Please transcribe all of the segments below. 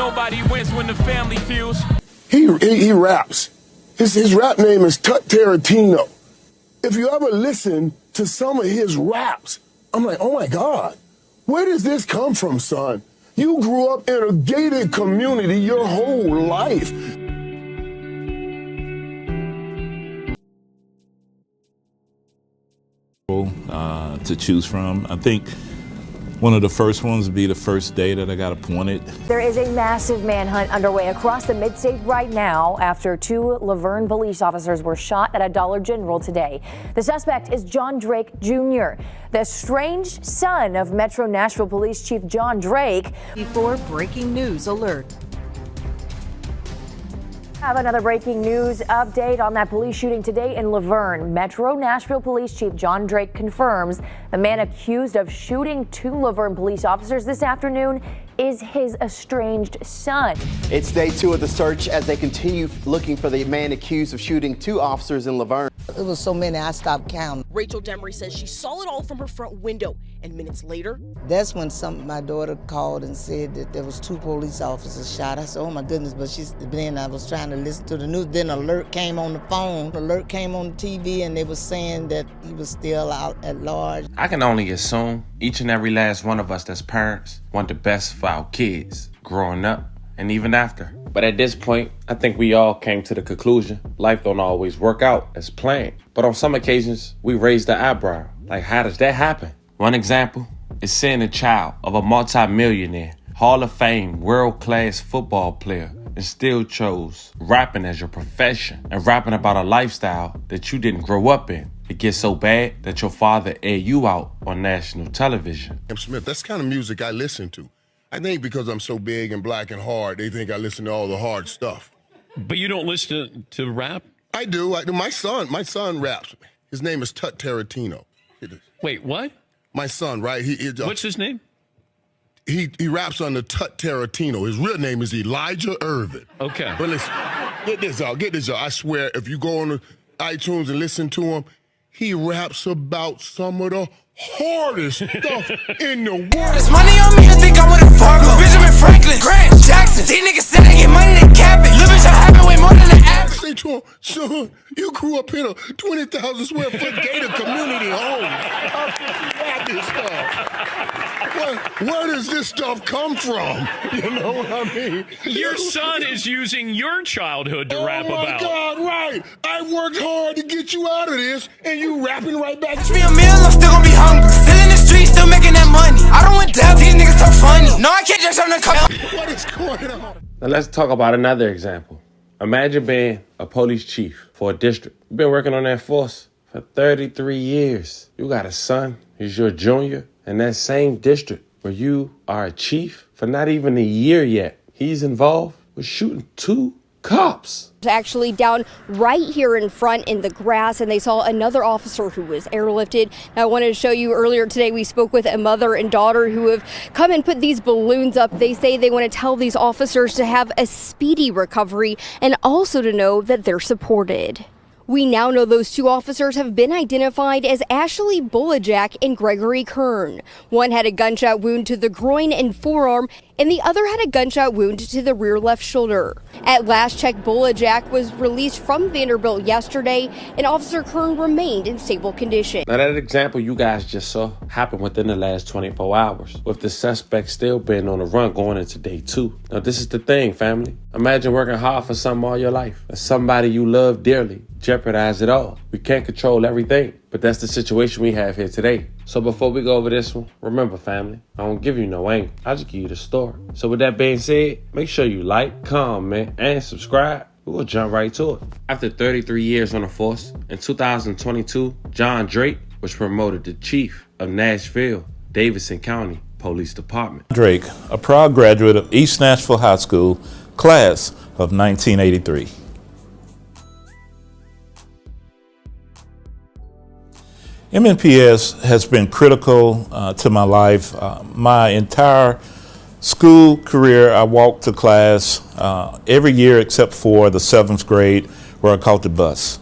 nobody wins when the family feels. He raps. His rap name is Tut Tarantino. If you ever listen to some of his raps, I'm like, oh my God, where does this come from, son? You grew up in a gated community your whole life. To choose from. I think one of the first ones would be the first day that I got appointed. There is a massive manhunt underway across the mid-state right now after 2 Laverne police officers were shot at a Dollar General today. The suspect is John Drake Jr., the estranged son of Metro Nashville Police Chief John Drake. Before breaking news alert. Have another breaking news update on that police shooting today in Laverne. Metro Nashville Police Chief John Drake confirms the man accused of shooting 2 Laverne police officers this afternoon is his estranged son. It's day 2 of the search as they continue looking for the man accused of shooting 2 officers in Laverne. It was so many I stopped counting. Rachel Demery says she saw it all from her front window, and minutes later, that's when my daughter called and said that there was 2 police officers shot. I said, oh my goodness, but then I was trying to listen to the news. Then alert came on the phone, alert came on the TV, and they were saying that he was still out at large. I can only assume each and every last one of us that's parents want the best for our kids growing up and even after. But at this point, I think we all came to the conclusion life don't always work out as planned. But on some occasions, we raise the eyebrow. Like, how does that happen? One example is seeing a child of a multi-millionaire, Hall of Fame, world-class football player, and still chose rapping as your profession and rapping about a lifestyle that you didn't grow up in. It gets so bad that your father aired you out on national television. Smith, that's the kind of music I listen to. I think because I'm so big and black and hard, they think I listen to all the hard stuff. But you don't listen to rap? I do. My son raps. His name is Tut Tarantino. Wait, what? My son, right? What's his name? He raps under Tut Tarantino. His real name is Elijah Irvin. Okay. But listen, get this out. I swear, if you go on iTunes and listen to him, he raps about some of the hardest stuff in the world. There's money on me, I think I'm with a Fargo. Benjamin Franklin, Grant Jackson. These niggas said they get money, they cap it. Living shit happen way more than the average. Say to him, son, you grew up in a 20,000 square foot gated community home. How can you rap this stuff? Where does this stuff come from? You know what I mean? Your son is using your childhood to rap about. Oh, my God, right. I worked hard to get you out of this, and you rapping right back. Catch me a meal, I'm still gonna be hungry. Still in the streets, still making that money. I don't want death, these niggas so funny. No, I can't just on the cup. What is going on? Now let's talk about another example. Imagine being a police chief for a district. You've been working on that force for 33 years. You got a son, he's your junior, in that same district where you are a chief for not even a year yet. He's involved with shooting 2 cops. Actually down right here in front in the grass, and they saw another officer who was airlifted. Now, I wanted to show you earlier today, we spoke with a mother and daughter who have come and put these balloons up. They say they want to tell these officers to have a speedy recovery and also to know that they're supported. We now know those 2 officers have been identified as Ashley Bulajak and Gregory Kern. One had a gunshot wound to the groin and forearm, and the other had a gunshot wound to the rear left shoulder. At last check, Bulajak was released from Vanderbilt yesterday, and Officer Kern remained in stable condition. Now that example you guys just saw happened within the last 24 hours, with the suspect still being on the run going into day 2. Now this is the thing, family. Imagine working hard for something all your life, and somebody you love dearly jeopardize it all. We can't control everything, but that's the situation we have here today. So before we go over this one, remember, family, I don't give you no angle. I just give you the story. So with that being said, make sure you like, comment, and subscribe. We'll jump right to it. After 33 years on the force, in 2022, John Drake was promoted to Chief of Nashville, Davidson County Police Department. Drake, a proud graduate of East Nashville High School, class of 1983. MNPS has been critical to my life. My entire school career, I walked to class every year except for the 7th grade where I caught the bus.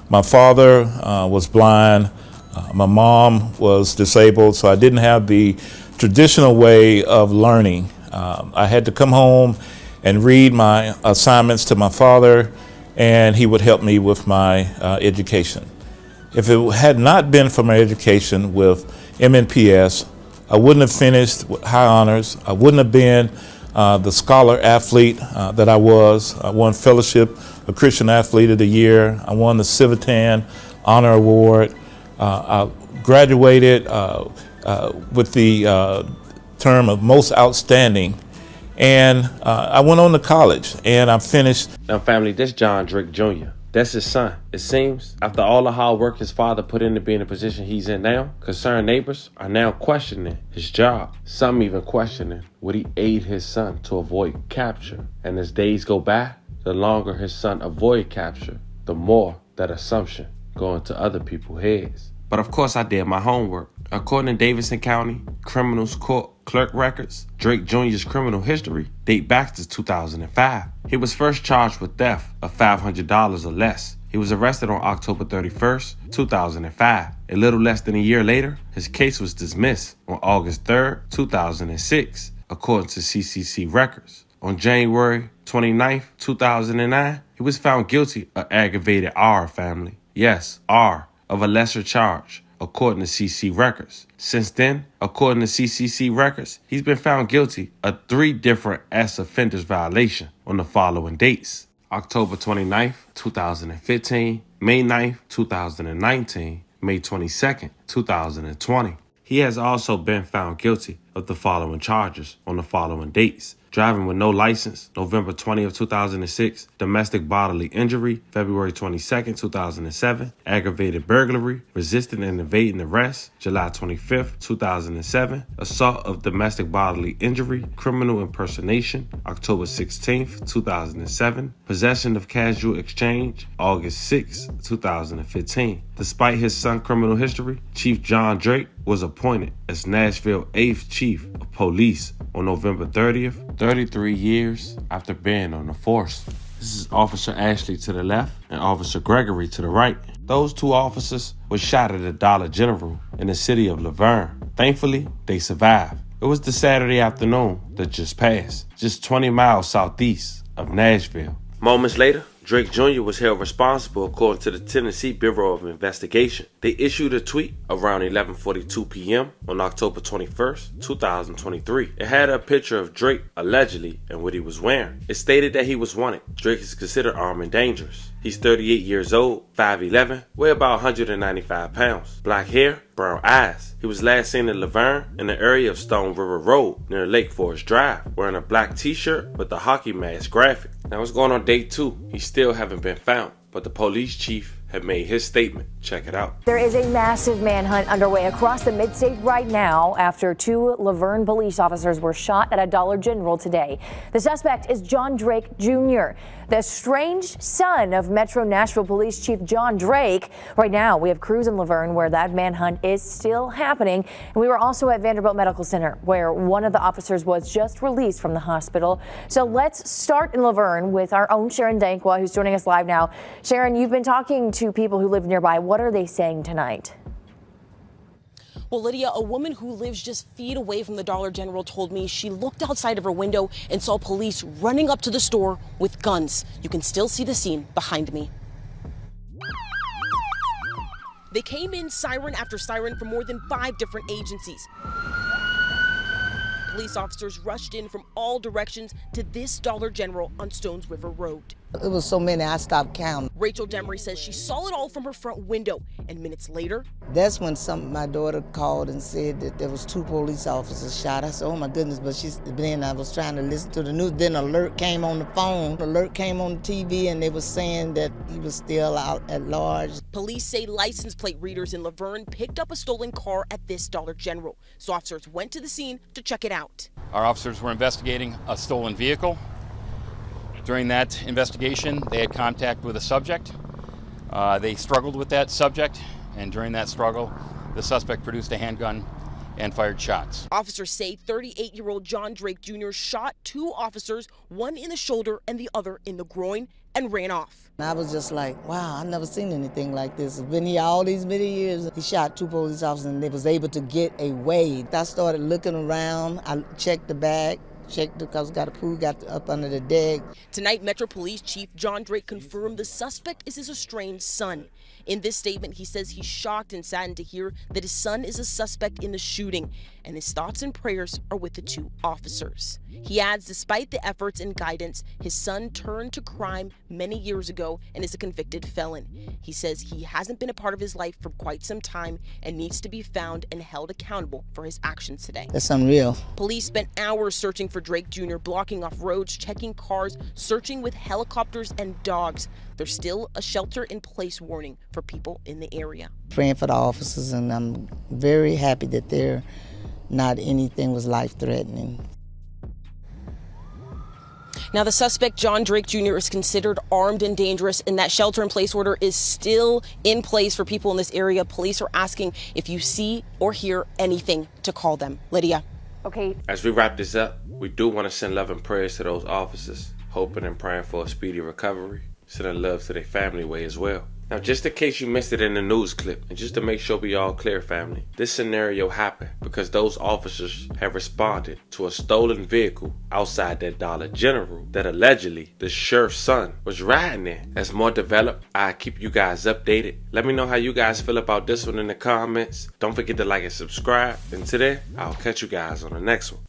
My father was blind. My mom was disabled, so I didn't have the traditional way of learning. I had to come home and read my assignments to my father, and he would help me with my education. If it had not been for my education with MNPS, I wouldn't have finished with high honors. I wouldn't have been the scholar athlete that I was. I won Fellowship of Christian Athlete of the Year. I won the Civitan Honor Award. I graduated with the term of most outstanding. And I went on to college and I finished. Now, family, this John Drake Jr., that's his son. It seems, after all the hard work his father put in to be in the position he's in now, concerned neighbors are now questioning his job. Some even questioning, would he aid his son to avoid capture? And as days go by, the longer his son avoid capture, the more that assumption go into other people's heads. But of course I did my homework. According to Davidson County Criminals Court clerk records, Drake Jr.'s criminal history date back to 2005. He was first charged with theft of $500 or less. He was arrested on October 31st, 2005. A little less than a year later, his case was dismissed on August 3rd, 2006, according to CCC records. On January 29th, 2009, he was found guilty of aggravated R, family. Yes, R, of a lesser charge, according to CC records. Since then, according to CCC records, he's been found guilty of 3 different S offenders violation on the following dates: October 29th, 2015, May 9th, 2019, May 22nd, 2020. He has also been found guilty of the following charges on the following dates: driving with no license, November 20th, 2006, domestic bodily injury, February 22nd, 2007, aggravated burglary, resisting and evading arrest, July 25th, 2007, assault of domestic bodily injury, criminal impersonation, October 16th, 2007, possession of casual exchange, August 6th, 2015. Despite his son's criminal history, Chief John Drake was appointed as Nashville 8th Chief of Police on November 30th, 33 years after being on the force. This is Officer Ashley to the left and Officer Gregory to the right. Those 2 officers were shot at the Dollar General in the city of Laverne. Thankfully, they survived. It was the Saturday afternoon that just passed, just 20 miles southeast of Nashville. Moments later, Drake Jr. was held responsible according to the Tennessee Bureau of Investigation. They issued a tweet around 11:42 p.m. on October 21st, 2023. It had a picture of Drake allegedly and what he was wearing. It stated that he was wanted. Drake is considered armed and dangerous. He's 38 years old, 5'11", weigh about 195 pounds, black hair, brown eyes. He was last seen in Laverne in the area of Stone River Road near Lake Forest Drive, wearing a black t-shirt with the hockey mask graphic. Now it's going on day 2. He still haven't been found, but the police chief had made his statement. Check it out. There is a massive manhunt underway across the mid-state right now after 2 Laverne police officers were shot at a Dollar General today. The suspect is John Drake Jr., the estranged son of Metro Nashville Police Chief John Drake. Right now, we have crews in Laverne where that manhunt is still happening. And we were also at Vanderbilt Medical Center where one of the officers was just released from the hospital. So let's start in Laverne with our own Sharon Dankwa, who's joining us live now. Sharon, you've been talking to people who live nearby. What are they saying tonight? Well, Lydia, a woman who lives just feet away from the Dollar General told me she looked outside of her window and saw police running up to the store with guns. You can still see the scene behind me. They came in siren after siren from more than 5 different agencies. Police officers rushed in from all directions to this Dollar General on Stones River Road. It was so many, I stopped counting. Rachel Demery says she saw it all from her front window, and minutes later, that's when my daughter called and said that there was 2 police officers shot. I said, oh my goodness, but then I was trying to listen to the news. Then an alert came on the phone, alert came on the TV, and they were saying that he was still out at large. Police say license plate readers in Laverne picked up a stolen car at this Dollar General, so officers went to the scene to check it out. Our officers were investigating a stolen vehicle. During that investigation, they had contact with a subject. They struggled with that subject, and during that struggle, the suspect produced a handgun and fired shots. Officers say 38-year-old John Drake Jr. shot 2 officers, one in the shoulder and the other in the groin, and ran off. I was just like, wow, I've never seen anything like this. I've been here all these many years. He shot 2 police officers and they was able to get away. I started looking around. I checked the bag. checked because got a pool got up under the deck. Tonight, Metro Police Chief John Drake confirmed the suspect is his estranged son. In this statement, he says he's shocked and saddened to hear that his son is a suspect in the shooting, and his thoughts and prayers are with the two officers. He adds, despite the efforts and guidance, his son turned to crime many years ago and is a convicted felon. He says he hasn't been a part of his life for quite some time and needs to be found and held accountable for his actions today. That's unreal. Police spent hours searching for Drake Jr., blocking off roads, checking cars, searching with helicopters and dogs. There's still a shelter-in-place warning for people in the area. Praying for the officers, and I'm very happy that they're not anything was life-threatening. Now, the suspect, John Drake Jr., is considered armed and dangerous, and that shelter-in-place order is still in place for people in this area. Police are asking if you see or hear anything to call them. Lydia. Okay. As we wrap this up, we do want to send love and prayers to those officers, hoping and praying for a speedy recovery, sending love to their family way as well. Now, just in case you missed it in the news clip, and just to make sure we all clear, family, this scenario happened because those officers have responded to a stolen vehicle outside that Dollar General that allegedly the sheriff's son was riding in. As more develop, I'll keep you guys updated. Let me know how you guys feel about this one in the comments. Don't forget to like and subscribe. And today, I'll catch you guys on the next one.